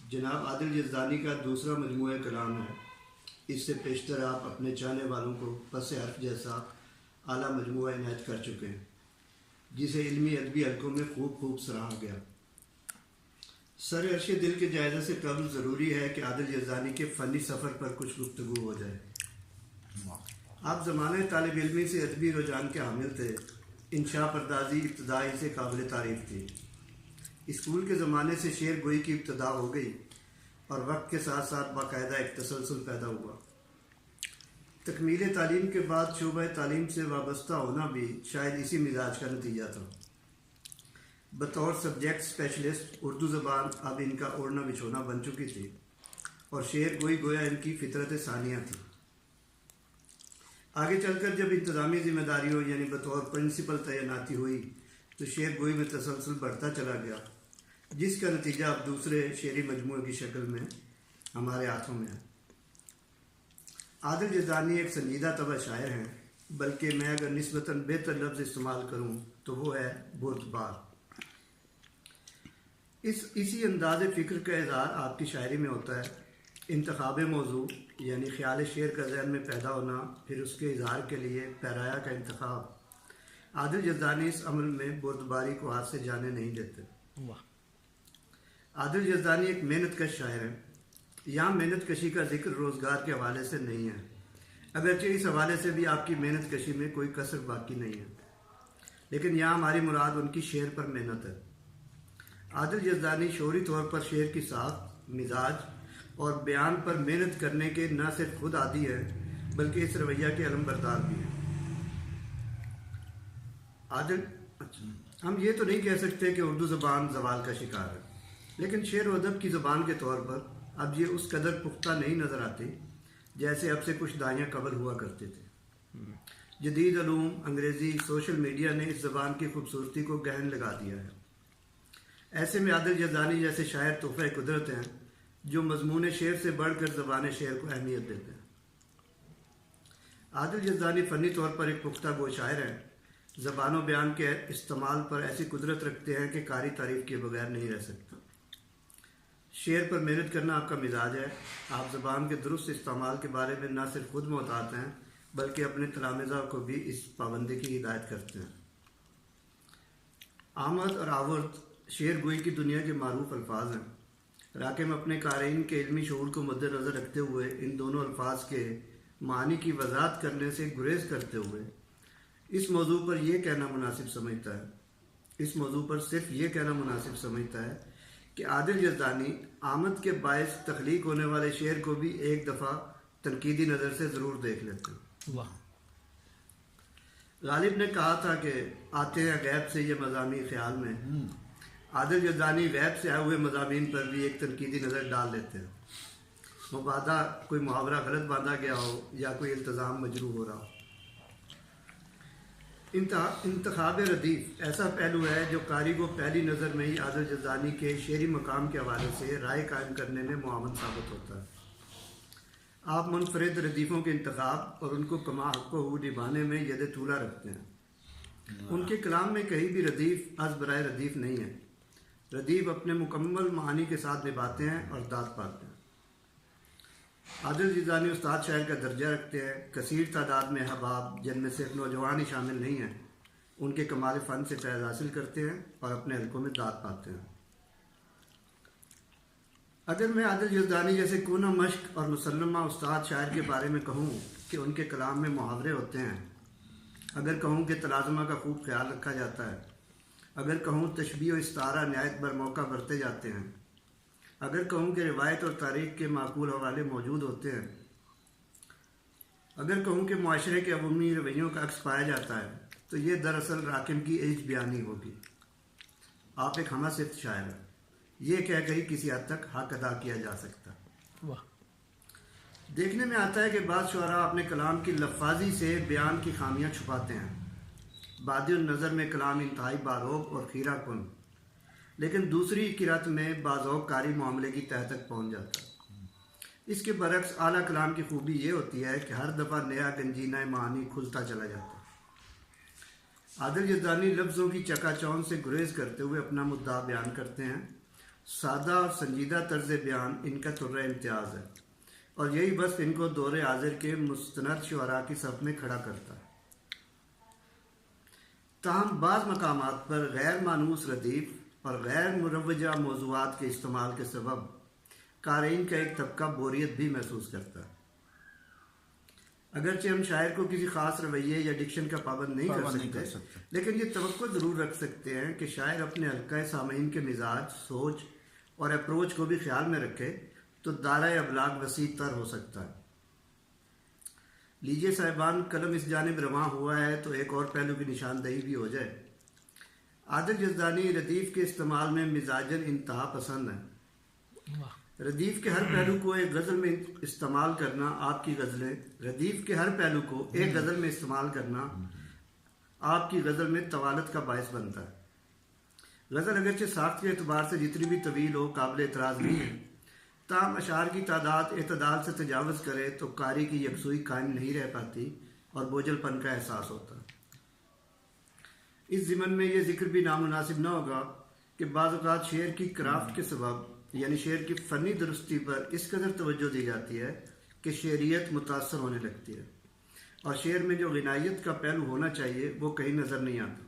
جناب عادل یزدانی کا دوسرا مجموعہ کلام ہے۔ اس سے پیشتر آپ اپنے چاہنے والوں کو پس حرف جیسا اعلیٰ مجموعہ عنایت کر چکے ہیں، جسے علمی ادبی حلقوں میں خوب سراہا گیا۔ سر عرش دل کے جائزہ سے قبل ضروری ہے کہ عادل یزدانی کے فنی سفر پر کچھ گفتگو ہو جائے۔ آپ زمانہ طالب علمی سے ادبی رجحان کے حامل تھے۔ انشاء پردازی ابتدائی سے قابل تعریف تھی۔ اسکول کے زمانے سے شعر گوئی کی ابتدا ہو گئی اور وقت کے ساتھ ساتھ باقاعدہ ایک تسلسل پیدا ہوا۔ تکمیل تعلیم کے بعد شعبہ تعلیم سے وابستہ ہونا بھی شاید اسی مزاج کا نتیجہ تھا۔ بطور سبجیکٹ اسپیشلسٹ اردو زبان اب ان کا اوڑھنا بچھونا بن چکی تھی اور شعر گوئی گویا ان کی فطرت ثانیہ تھی۔ آگے چل کر جب انتظامی ذمہ داریوں یعنی بطور پرنسپل تعیناتی ہوئی تو شعر گوئی میں تسلسل بڑھتا چلا گیا، جس کا نتیجہ اب دوسرے شعری مجموعے کی شکل میں ہمارے ہاتھوں میں ہے۔ عادل یزدانی ایک سنجیدہ طبع شاعر ہیں، بلکہ میں اگر نسبتاً بہتر لفظ استعمال کروں تو وہ ہے بردبار۔ اسی انداز فکر کا اظہار آپ کی شاعری میں ہوتا ہے۔ انتخاب موضوع یعنی خیال شعر کا ذہن میں پیدا ہونا، پھر اس کے اظہار کے لیے پیرایا کا انتخاب۔ عادل یزدانی اس عمل میں بردباری کو ہاتھ سے جانے نہیں دیتے۔ عادل یزدانی ایک محنت کش شاعر ہیں۔ یہاں محنت کشی کا ذکر روزگار کے حوالے سے نہیں ہے، اگرچہ اس حوالے سے بھی آپ کی محنت کشی میں کوئی کسر باقی نہیں ہے، لیکن یہاں ہماری مراد ان کی شعر پر محنت ہے۔ عادل یزدانی شعوری طور پر شعر کی ساخت، مزاج اور بیان پر محنت کرنے کے نہ صرف خود عادی ہیں بلکہ اس رویہ کے علم بردار بھی ہیں۔ ہم یہ تو نہیں کہہ سکتے کہ اردو زبان زوال کا شکار ہے، لیکن شعر و ادب کی زبان کے طور پر اب یہ اس قدر پختہ نہیں نظر آتی جیسے اب سے کچھ دہائیاں قبل ہوا کرتے تھے۔ جدید علوم، انگریزی، سوشل میڈیا نے اس زبان کی خوبصورتی کو گہن لگا دیا ہے۔ ایسے میں عادل یزدانی جیسے شاعر تحفہ قدرت ہیں جو مضمون شعر سے بڑھ کر زبان شعر کو اہمیت دیتے ہیں۔ عادل یزدانی فنی طور پر ایک پختہ گو شاعر ہیں۔ زبان و بیان کے استعمال پر ایسی قدرت رکھتے ہیں کہ قاری تعریف کے بغیر نہیں رہ سکتا۔ شعر پر محنت کرنا آپ کا مزاج ہے۔ آپ زبان کے درست استعمال کے بارے میں نہ صرف خود محتاط ہیں بلکہ اپنے تلامذہ کو بھی اس پابندی کی ہدایت کرتے ہیں۔ آمد اور آورد شعر گوئی کی دنیا کے معروف الفاظ ہیں۔ راکم اپنے قارئین کے علمی شعور کو مد نظر رکھتے ہوئے ان دونوں الفاظ کے معنی کی وضاحت کرنے سے گریز کرتے ہوئے اس موضوع پر یہ کہنا مناسب سمجھتا ہے، اس موضوع پر صرف یہ کہنا مناسب سمجھتا ہے کہ عادل یزدانی آمد کے باعث تخلیق ہونے والے شعر کو بھی ایک دفعہ تنقیدی نظر سے ضرور دیکھ لیتے ہیں۔ غالب نے کہا تھا کہ آتے ہیں غیب سے یہ مضامین خیال میں۔ عادل یزدانی غیب سے آئے ہوئے مضامین پر بھی ایک تنقیدی نظر ڈال لیتے ہیں، مبادا کوئی محاورہ غلط باندھا گیا ہو یا کوئی التزام مجروح ہو رہا ہو۔ انتخاب ردیف ایسا پہلو ہے جو قاری کو پہلی نظر میں ہی عادل یزدانی کے شعری مقام کے حوالے سے رائے قائم کرنے میں معاون ثابت ہوتا ہے۔ آپ منفرد ردیفوں کے انتخاب اور ان کو کما حق و حقوق نبھانے میں ید طولہ رکھتے ہیں۔ ان کے کلام میں کہیں بھی ردیف از برائے ردیف نہیں ہے۔ ردیف اپنے مکمل معانی کے ساتھ نبھاتے ہیں اور داد پاتے ہیں۔ عادل یزدانی استاد شاعر کا درجہ رکھتے ہیں۔ کثیر تعداد میں احباب، جن میں صرف نوجوان ہی شامل نہیں ہیں، ان کے کمال فن سے فیض حاصل کرتے ہیں اور اپنے حلقوں میں داد پاتے ہیں۔ اگر میں عادل یزدانی جیسے کونا مشق اور مسلمہ استاد شاعر کے بارے میں کہوں کہ ان کے کلام میں محاورے ہوتے ہیں، اگر کہوں کہ تلازمہ کا خوب خیال رکھا جاتا ہے، اگر کہوں تشبیہ و استعارہ نہایت بر موقع برتے جاتے ہیں، اگر کہوں کہ روایت اور تاریخ کے معقول حوالے موجود ہوتے ہیں، اگر کہوں کہ معاشرے کے عمومی رویوں کا عکس پایا جاتا ہے، تو یہ دراصل راکم کی عجز بیانی ہوگی۔ آپ ایک ہمہ صفت شاعر ہیں، یہ کہہ کر ہی کسی حد تک حق ادا کیا جا سکتا۔ دیکھنے میں آتا ہے کہ بعض شعراء اپنے کلام کی لفاظی سے بیان کی خامیاں چھپاتے ہیں۔ بادی النظر میں کلام انتہائی باروب اور خیرہ کن، لیکن دوسری قرأت میں بازوق کاری معاملے کی تہہ تک پہنچ جاتا ہے۔ اس کے برعکس اعلیٰ کلام کی خوبی یہ ہوتی ہے کہ ہر دفعہ نیا گنجینہ معانی کھلتا چلا جاتا ہے۔ عادل یزدانی لفظوں کی چکا چوند سے گریز کرتے ہوئے اپنا مدعا بیان کرتے ہیں۔ سادہ اور سنجیدہ طرز بیان ان کا طرز امتیاز ہے، اور یہی بس ان کو دور حاضر کے مستند شعراء کی صف میں کھڑا کرتا ہے۔ تاہم بعض مقامات پر غیر مانوس ردیف اور غیر مروجہ موضوعات کے استعمال کے سبب قارئین کا ایک طبقہ بوریت بھی محسوس کرتا ہے۔ اگرچہ ہم شاعر کو کسی خاص رویے یا ڈکشن کا پابند نہیں کر سکتے، لیکن یہ توقع ضرور رکھ سکتے ہیں کہ شاعر اپنے حلقہ سامعین کے مزاج، سوچ اور اپروچ کو بھی خیال میں رکھے تو دائرۂ ابلاغ وسیع تر ہو سکتا ہے۔ لیجیے صاحبان، قلم اس جانب رواں ہوا ہے تو ایک اور پہلو کی نشاندہی بھی ہو جائے۔ عادل یزدانی ردیف کے استعمال میں مزاجن انتہا پسند ہے۔ ردیف کے ہر پہلو کو ایک غزل میں استعمال کرنا آپ کی غزل میں طوالت کا باعث بنتا ہے۔ غزل اگرچہ ساخت کے اعتبار سے جتنی بھی طویل ہو قابل اعتراض نہیں ہے، تاہم اشعار کی تعداد اعتدال سے تجاوز کرے تو قاری کی یکسوئی قائم نہیں رہ پاتی اور بوجھل پن کا احساس ہوتا ہے۔ اس ضمن میں یہ ذکر بھی نامناسب نہ ہوگا کہ بعض اوقات شعر کی کرافٹ کے سبب، یعنی شعر کی فنی درستی پر اس قدر توجہ دی جاتی ہے کہ شعریت متاثر ہونے لگتی ہے، اور شعر میں جو غنائیت کا پہلو ہونا چاہیے وہ کہیں نظر نہیں آتا،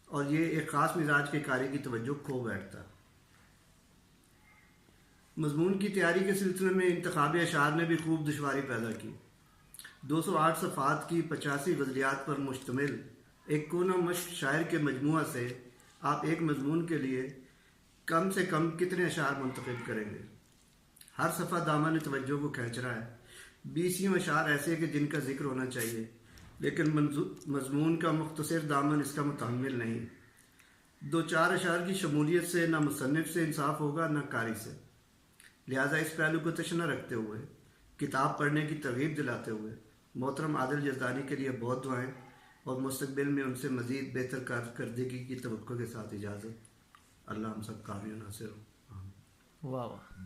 اور یہ ایک خاص مزاج کے قاری کی توجہ کھو بیٹھتا ہے۔ مضمون کی تیاری کے سلسلے میں انتخاب اشعار نے بھی خوب دشواری پیدا کی۔ 208 صفحات کی 85 غزلیات پر مشتمل ایک کونا مشق شاعر کے مجموعہ سے آپ ایک مضمون کے لیے کم سے کم کتنے اشعار منتخب کریں گے؟ ہر صفحہ دامن توجہ کو کھینچ رہا ہے۔ 20 اشعار ایسے کہ جن کا ذکر ہونا چاہیے، لیکن مضمون کا مختصر دامن اس کا متحمل نہیں۔ 2-4 اشعار کی شمولیت سے نہ مصنف سے انصاف ہوگا نہ قاری سے، لہٰذا اس پہلو کو تشنہ رکھتے ہوئے، کتاب پڑھنے کی ترغیب دلاتے ہوئے محترم عادل یزدانی کے لیے بہت دعائیں، اور مستقبل میں ان سے مزید بہتر کارکردگی کی توقع کے ساتھ اجازت۔ اللہ ہم سب کامیاب ناصر ہوں۔ واہ واہ۔